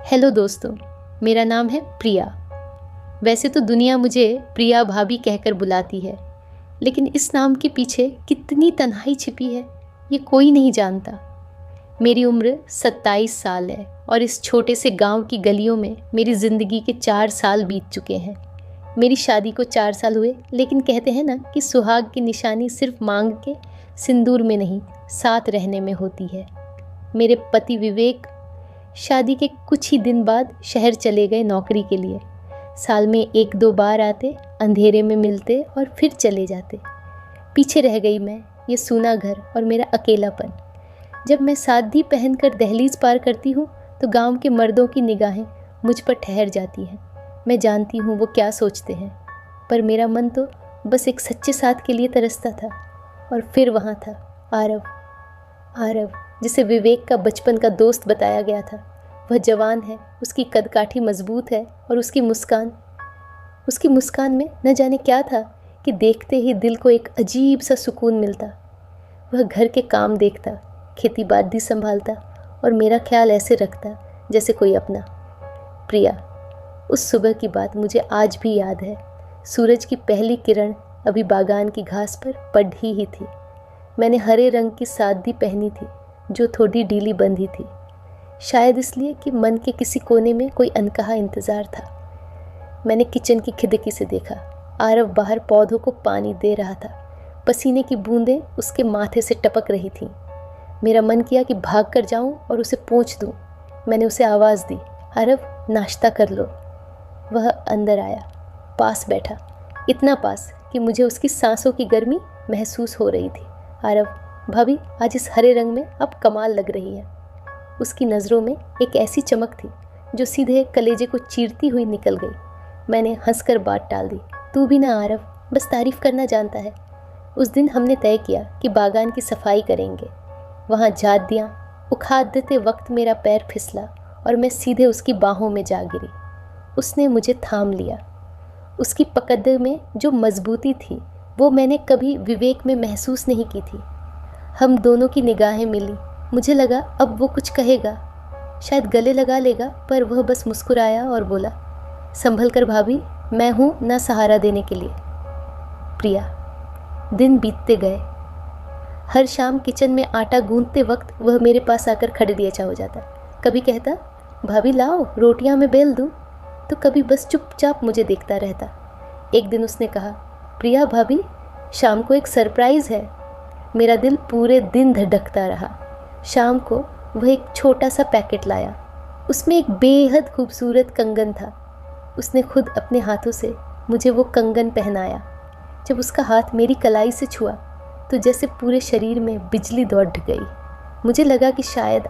Hello दोस्तों, मेरा नाम है प्रिया। वैसे तो दुनिया मुझे प्रिया भाभी कहकर बुलाती है, लेकिन इस नाम के पीछे कितनी तन्हाई छिपी है ये कोई नहीं जानता। मेरी उम्र 27 साल है और इस छोटे से गांव की गलियों में मेरी ज़िंदगी के 4 साल बीत चुके हैं। मेरी शादी को 4 साल हुए, लेकिन कहते हैं ना कि सुहाग की निशानी सिर्फ मांग के सिंदूर में नहीं, साथ रहने में होती है। मेरे पति विवेक शादी के कुछ ही दिन बाद शहर चले गए नौकरी के लिए। साल में 1-2 बार आते, अंधेरे में मिलते और फिर चले जाते। पीछे रह गई मैं, ये सूना घर और मेरा अकेलापन। जब मैं सादी पहनकर दहलीज पार करती हूँ तो गांव के मर्दों की निगाहें मुझ पर ठहर जाती हैं। मैं जानती हूँ वो क्या सोचते हैं, पर मेरा मन तो बस एक सच्चे साथ के लिए तरसता था। और फिर वहाँ था आरव, जिसे विवेक का बचपन का दोस्त बताया गया था। वह जवान है, उसकी कदकाठी मजबूत है और उसकी मुस्कान में न जाने क्या था कि देखते ही दिल को एक अजीब सा सुकून मिलता। वह घर के काम देखता, खेती बाड़ी संभालता और मेरा ख्याल ऐसे रखता जैसे कोई अपना। प्रिया, उस सुबह की बात मुझे आज भी याद है। सूरज की पहली किरण अभी बागान की घास पर पड़ ही थी। मैंने हरे रंग की सादी पहनी थी जो थोड़ी ढीली बंधी थी, शायद इसलिए कि मन के किसी कोने में कोई अनकहा इंतज़ार था। मैंने किचन की खिड़की से देखा, आरव बाहर पौधों को पानी दे रहा था। पसीने की बूंदें उसके माथे से टपक रही थीं। मेरा मन किया कि भाग कर जाऊं और उसे पोंछ दूं। मैंने उसे आवाज़ दी, आरव नाश्ता कर लो। वह अंदर आया, पास बैठा, इतना पास कि मुझे उसकी सांसों की गर्मी महसूस हो रही थी। आरव, भाभी आज इस हरे रंग में अब कमाल लग रही है। उसकी नज़रों में एक ऐसी चमक थी जो सीधे कलेजे को चीरती हुई निकल गई। मैंने हंसकर बात टाल दी, तू भी ना आरव, बस तारीफ़ करना जानता है। उस दिन हमने तय किया कि बागान की सफाई करेंगे। वहाँ झादियाँ उखाड़ देते वक्त मेरा पैर फिसला और मैं सीधे उसकी बाहों में जा गिरी। उसने मुझे थाम लिया। उसकी पकड़ में जो मजबूती थी वो मैंने कभी विवेक में महसूस नहीं की थी। हम दोनों की निगाहें मिली। मुझे लगा अब वो कुछ कहेगा, शायद गले लगा लेगा, पर वह बस मुस्कुराया और बोला, संभल कर भाभी, मैं हूँ ना सहारा देने के लिए। प्रिया, दिन बीतते गए। हर शाम किचन में आटा गूंथते वक्त वह मेरे पास आकर खड़े दिया हो जाता। कभी कहता, भाभी लाओ रोटियां मैं बेल दूँ, तो कभी बस चुपचाप मुझे देखता रहता। एक दिन उसने कहा, प्रिया भाभी, शाम को एक सरप्राइज़ है। मेरा दिल पूरे दिन धड़कता रहा। शाम को वह एक छोटा सा पैकेट लाया। उसमें एक बेहद खूबसूरत कंगन था। उसने खुद अपने हाथों से मुझे वो कंगन पहनाया। जब उसका हाथ मेरी कलाई से छुआ तो जैसे पूरे शरीर में बिजली दौड़ गई। मुझे लगा कि शायद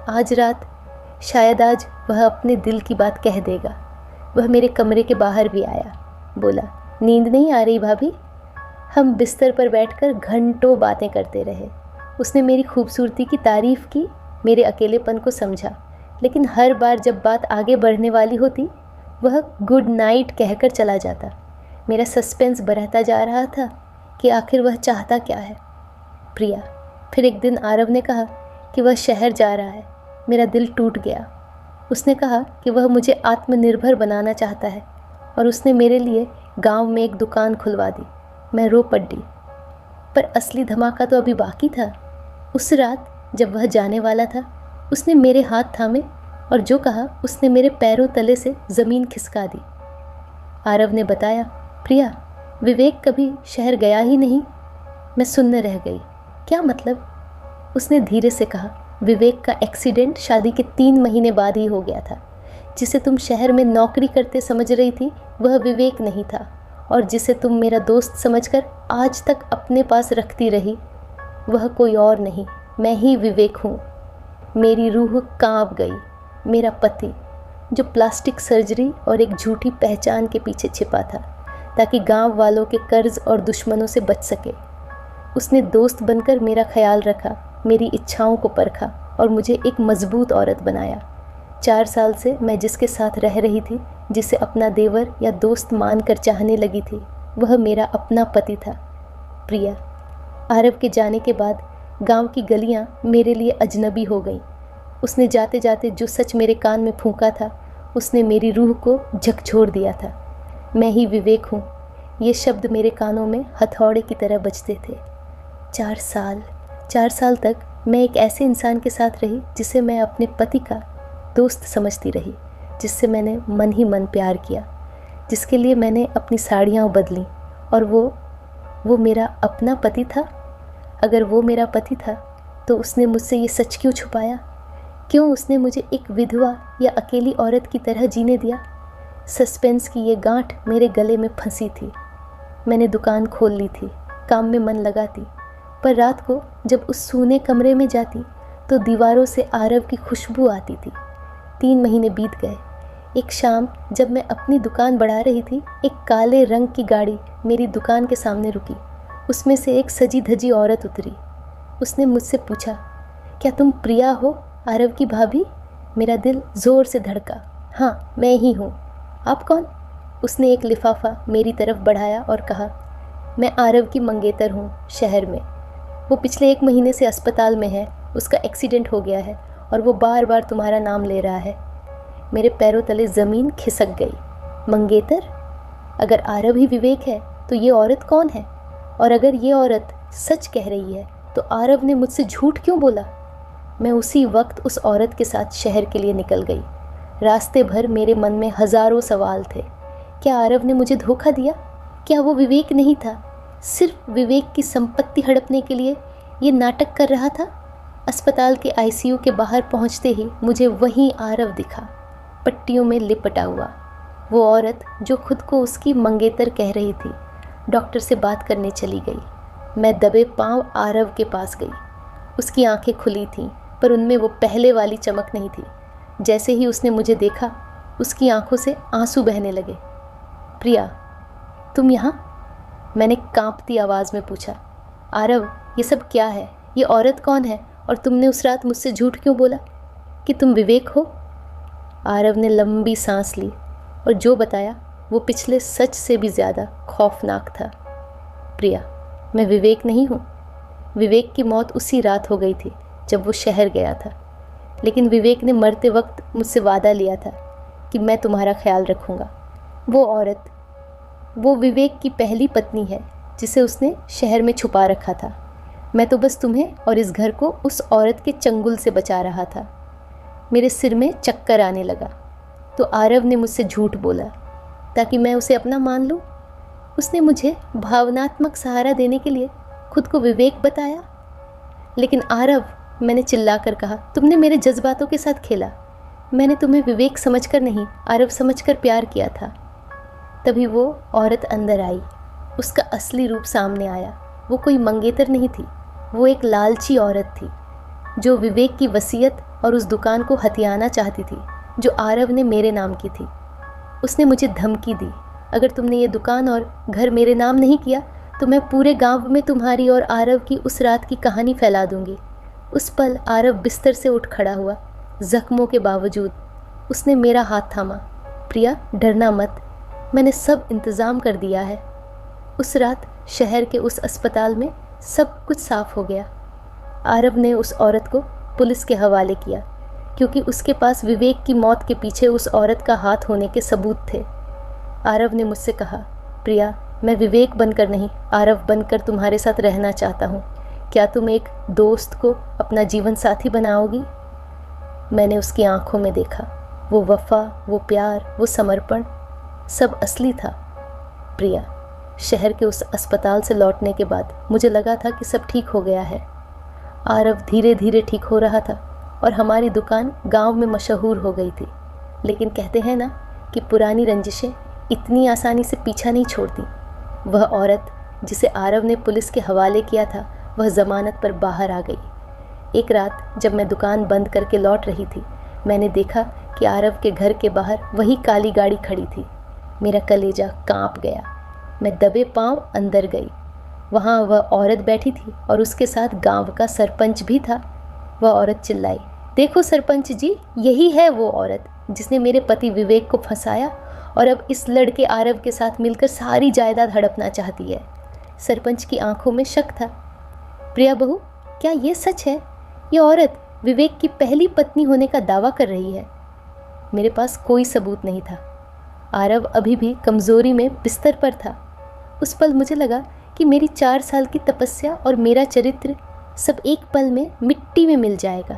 आज वह अपने दिल की बात कह देगा। वह मेरे कमरे के बाहर भी आया, बोला, नींद नहीं आ रही भाभी? हम बिस्तर पर बैठकर घंटों बातें करते रहे। उसने मेरी खूबसूरती की तारीफ़ की, मेरे अकेलेपन को समझा, लेकिन हर बार जब बात आगे बढ़ने वाली होती वह गुड नाइट कहकर चला जाता। मेरा सस्पेंस बढ़ता जा रहा था कि आखिर वह चाहता क्या है। प्रिया, फिर एक दिन आरव ने कहा कि वह शहर जा रहा है। मेरा दिल टूट गया। उसने कहा कि वह मुझे आत्मनिर्भर बनाना चाहता है और उसने मेरे लिए गांव में एक दुकान खुलवा दी। मैं रो पड़ी, पर असली धमाका तो अभी बाकी था। उस रात जब वह जाने वाला था, उसने मेरे हाथ थामे और जो कहा उसने मेरे पैरों तले से ज़मीन खिसका दी। आरव ने बताया, प्रिया, विवेक कभी शहर गया ही नहीं। मैं सुनने रह गई। क्या मतलब? उसने धीरे से कहा, विवेक का एक्सीडेंट शादी के 3 महीने बाद ही हो गया था। जिसे तुम शहर में नौकरी करते समझ रही थी वह विवेक नहीं था, और जिसे तुम मेरा दोस्त समझकर आज तक अपने पास रखती रही वह कोई और नहीं, मैं ही विवेक हूँ। मेरी रूह कांप गई। मेरा पति, जो प्लास्टिक सर्जरी और एक झूठी पहचान के पीछे छिपा था ताकि गांव वालों के कर्ज और दुश्मनों से बच सके, उसने दोस्त बनकर मेरा ख्याल रखा, मेरी इच्छाओं को परखा और मुझे एक मजबूत औरत बनाया। 4 साल से मैं जिसके साथ रह रही थी, जिसे अपना देवर या दोस्त मानकर चाहने लगी थी, वह मेरा अपना पति था। प्रिया, आरव के जाने के बाद गांव की गलियां मेरे लिए अजनबी हो गईं। उसने जाते जाते जो सच मेरे कान में फूंका था उसने मेरी रूह को झकझोर दिया था। मैं ही विवेक हूँ, ये शब्द मेरे कानों में हथौड़े की तरह बजते थे। 4 साल तक मैं एक ऐसे इंसान के साथ रही जिसे मैं अपने पति का दोस्त समझती रही, जिससे मैंने मन ही मन प्यार किया, जिसके लिए मैंने अपनी साड़ियाँ बदलीं, और वो मेरा अपना पति था। अगर वो मेरा पति था तो उसने मुझसे ये सच क्यों छुपाया? क्यों उसने मुझे एक विधवा या अकेली औरत की तरह जीने दिया? सस्पेंस की ये गांठ मेरे गले में फंसी थी। मैंने दुकान खोल ली थी, काम में मन लगाती, पर रात को जब उस सूने कमरे में जाती तो दीवारों से आरव की खुशबू आती थी। 3 महीने बीत गए। एक शाम जब मैं अपनी दुकान बढ़ा रही थी, एक काले रंग की गाड़ी मेरी दुकान के सामने रुकी। उसमें से एक सजी धजी औरत उतरी। उसने मुझसे पूछा, क्या तुम प्रिया हो, आरव की भाभी? मेरा दिल ज़ोर से धड़का। हाँ, मैं ही हूँ। आप कौन? उसने एक लिफाफा मेरी तरफ बढ़ाया और कहा, मैं आरव की मंगेतर हूँ, शहर में। वो पिछले 1 महीने से अस्पताल में है, उसका एक्सीडेंट हो गया है और वो बार बार तुम्हारा नाम ले रहा है। मेरे पैरों तले ज़मीन खिसक गई। मंगेतर? अगर आरव ही विवेक है तो ये औरत कौन है? और अगर ये औरत सच कह रही है तो आरव ने मुझसे झूठ क्यों बोला? मैं उसी वक्त उस औरत के साथ शहर के लिए निकल गई। रास्ते भर मेरे मन में हज़ारों सवाल थे। क्या आरव ने मुझे धोखा दिया? क्या वो विवेक नहीं था? सिर्फ विवेक की संपत्ति हड़पने के लिए ये नाटक कर रहा था? अस्पताल के आईसीयू के बाहर पहुंचते ही मुझे वहीं आरव दिखा, पट्टियों में लिपटा हुआ। वो औरत जो खुद को उसकी मंगेतर कह रही थी, डॉक्टर से बात करने चली गई। मैं दबे पांव आरव के पास गई। उसकी आंखें खुली थीं, पर उनमें वो पहले वाली चमक नहीं थी। जैसे ही उसने मुझे देखा, उसकी आंखों से आंसू बहने लगे। प्रिया, तुम यहाँ? मैंने कांपती आवाज़ में पूछा। आरव, ये सब क्या है? ये औरत कौन है? और तुमने उस रात मुझसे झूठ क्यों बोला कि तुम विवेक हो? आरव ने लंबी सांस ली और जो बताया वो पिछले सच से भी ज़्यादा खौफनाक था। प्रिया, मैं विवेक नहीं हूँ। विवेक की मौत उसी रात हो गई थी जब वो शहर गया था, लेकिन विवेक ने मरते वक्त मुझसे वादा लिया था कि मैं तुम्हारा ख्याल रखूँगा। वो औरत, वो विवेक की पहली पत्नी है जिसे उसने शहर में छुपा रखा था। मैं तो बस तुम्हें और इस घर को उस औरत के चंगुल से बचा रहा था। मेरे सिर में चक्कर आने लगा तो आरव ने मुझसे झूठ बोला ताकि मैं उसे अपना मान लूँ। उसने मुझे भावनात्मक सहारा देने के लिए खुद को विवेक बताया। लेकिन आरव, मैंने चिल्लाकर कहा, तुमने मेरे जज्बातों के साथ खेला। मैंने तुम्हें विवेक समझकर नहीं, आरव समझकर प्यार किया था। तभी वो औरत अंदर आई। उसका असली रूप सामने आया। वो कोई मंगेतर नहीं थी, वो एक लालची औरत थी जो विवेक की वसीयत और उस दुकान को हथियाना चाहती थी जो आरव ने मेरे नाम की थी। उसने मुझे धमकी दी, अगर तुमने ये दुकान और घर मेरे नाम नहीं किया तो मैं पूरे गांव में तुम्हारी और आरव की उस रात की कहानी फैला दूंगी। उस पल आरव बिस्तर से उठ खड़ा हुआ, जख्मों के बावजूद। उसने मेरा हाथ थामा। प्रिया, डरना मत, मैंने सब इंतज़ाम कर दिया है। उस रात शहर के उस अस्पताल में सब कुछ साफ हो गया। आरव ने उस औरत को पुलिस के हवाले किया क्योंकि उसके पास विवेक की मौत के पीछे उस औरत का हाथ होने के सबूत थे। आरव ने मुझसे कहा, प्रिया, मैं विवेक बनकर नहीं, आरव बनकर तुम्हारे साथ रहना चाहता हूँ। क्या तुम एक दोस्त को अपना जीवन साथी बनाओगी? मैंने उसकी आंखों में देखा, वो वफा, वो प्यार, वो समर्पण, सब असली था। प्रिया, शहर के उस अस्पताल से लौटने के बाद मुझे लगा था कि सब ठीक हो गया है। आरव धीरे धीरे ठीक हो रहा था और हमारी दुकान गांव में मशहूर हो गई थी। लेकिन कहते हैं ना कि पुरानी रंजिशें इतनी आसानी से पीछा नहीं छोड़ती। वह औरत जिसे आरव ने पुलिस के हवाले किया था, वह ज़मानत पर बाहर आ गई। एक रात जब मैं दुकान बंद करके लौट रही थी, मैंने देखा कि आरव के घर के बाहर वही काली गाड़ी खड़ी थी। मेरा कलेजा कांप गया। मैं दबे पांव अंदर गई। वहाँ वह औरत बैठी थी और उसके साथ गांव का सरपंच भी था। वह औरत चिल्लाई, देखो सरपंच जी, यही है वो औरत जिसने मेरे पति विवेक को फंसाया और अब इस लड़के आरव के साथ मिलकर सारी जायदाद हड़पना चाहती है। सरपंच की आंखों में शक था। प्रिया बहू, क्या ये सच है? ये औरत विवेक की पहली पत्नी होने का दावा कर रही है। मेरे पास कोई सबूत नहीं था। आरव अभी भी कमज़ोरी में बिस्तर पर था। उस पल मुझे लगा कि मेरी 4 साल की तपस्या और मेरा चरित्र सब एक पल में मिट्टी में मिल जाएगा।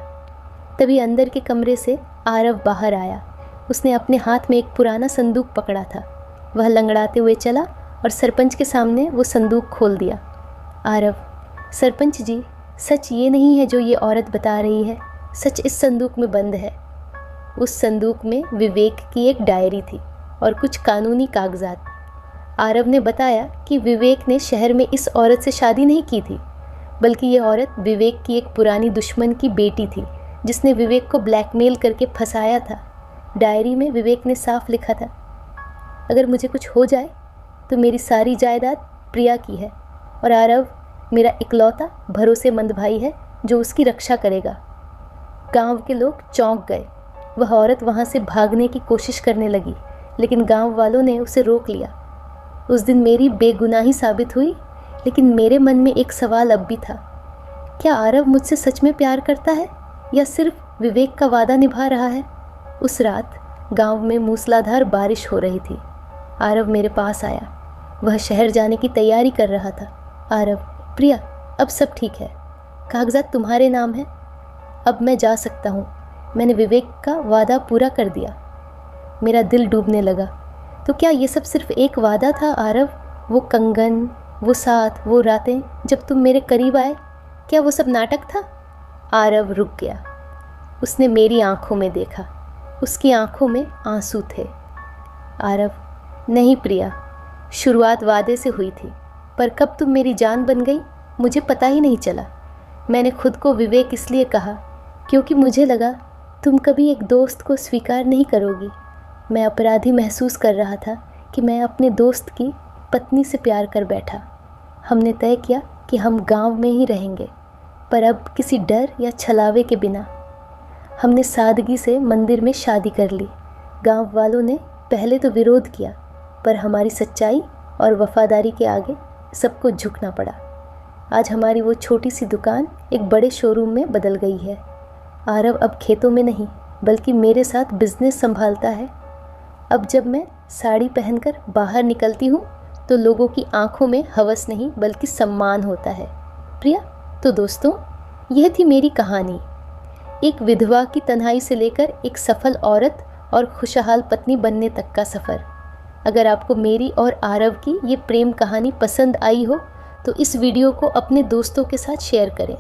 तभी अंदर के कमरे से आरव बाहर आया। उसने अपने हाथ में एक पुराना संदूक पकड़ा था। वह लंगड़ाते हुए चला और सरपंच के सामने वो संदूक खोल दिया। आरव, सरपंच जी, सच ये नहीं है जो ये औरत बता रही है। सच इस संदूक में बंद है। उस संदूक में विवेक की एक डायरी थी और कुछ कानूनी कागजात। आरव ने बताया कि विवेक ने शहर में इस औरत से शादी नहीं की थी, बल्कि ये औरत विवेक की एक पुरानी दुश्मन की बेटी थी जिसने विवेक को ब्लैकमेल करके फंसाया था। डायरी में विवेक ने साफ लिखा था, अगर मुझे कुछ हो जाए तो मेरी सारी जायदाद प्रिया की है और आरव मेरा इकलौता भरोसेमंद भाई है जो उसकी रक्षा करेगा। गांव के लोग चौंक गए। वह औरत वहां से भागने की कोशिश करने लगी, लेकिन गांव वालों ने उसे रोक लिया। उस दिन मेरी बेगुनाही साबित हुई, लेकिन मेरे मन में एक सवाल अब भी था, क्या आरव मुझसे सच में प्यार करता है या सिर्फ विवेक का वादा निभा रहा है? उस रात गांव में मूसलाधार बारिश हो रही थी। आरव मेरे पास आया। वह शहर जाने की तैयारी कर रहा था। आरव, प्रिया, अब सब ठीक है। कागजात तुम्हारे नाम है। अब मैं जा सकता हूँ। मैंने विवेक का वादा पूरा कर दिया। मेरा दिल डूबने लगा। तो क्या ये सब सिर्फ एक वादा था आरव? वो कंगन, वो साथ, वो रातें जब तुम मेरे करीब आए, क्या वो सब नाटक था? आरव रुक गया। उसने मेरी आंखों में देखा। उसकी आंखों में आंसू थे। आरव, नहीं प्रिया, शुरुआत वादे से हुई थी, पर कब तुम मेरी जान बन गई मुझे पता ही नहीं चला। मैंने खुद को विवेक इसलिए कहा क्योंकि मुझे लगा तुम कभी एक दोस्त को स्वीकार नहीं करोगी। मैं अपराधी महसूस कर रहा था कि मैं अपने दोस्त की पत्नी से प्यार कर बैठा। हमने तय किया कि हम गांव में ही रहेंगे, पर अब किसी डर या छलावे के बिना। हमने सादगी से मंदिर में शादी कर ली। गांव वालों ने पहले तो विरोध किया, पर हमारी सच्चाई और वफादारी के आगे सबको झुकना पड़ा। आज हमारी वो छोटी सी दुकान एक बड़े शोरूम में बदल गई है। आरव अब खेतों में नहीं, बल्कि मेरे साथ बिजनेस संभालता है। अब जब मैं साड़ी पहनकर बाहर निकलती हूँ तो लोगों की आंखों में हवस नहीं बल्कि सम्मान होता है। प्रिया, तो दोस्तों, यह थी मेरी कहानी। एक विधवा की तन्हाई से लेकर एक सफल औरत और खुशहाल पत्नी बनने तक का सफ़र। अगर आपको मेरी और आरव की ये प्रेम कहानी पसंद आई हो तो इस वीडियो को अपने दोस्तों के साथ शेयर करें।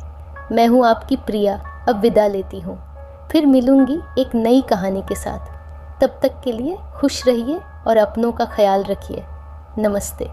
मैं हूँ आपकी प्रिया, अब विदा लेती हूँ। फिर मिलूँगी एक नई कहानी के साथ। तब तक के लिए खुश रहिए और अपनों का ख्याल रखिए। नमस्ते।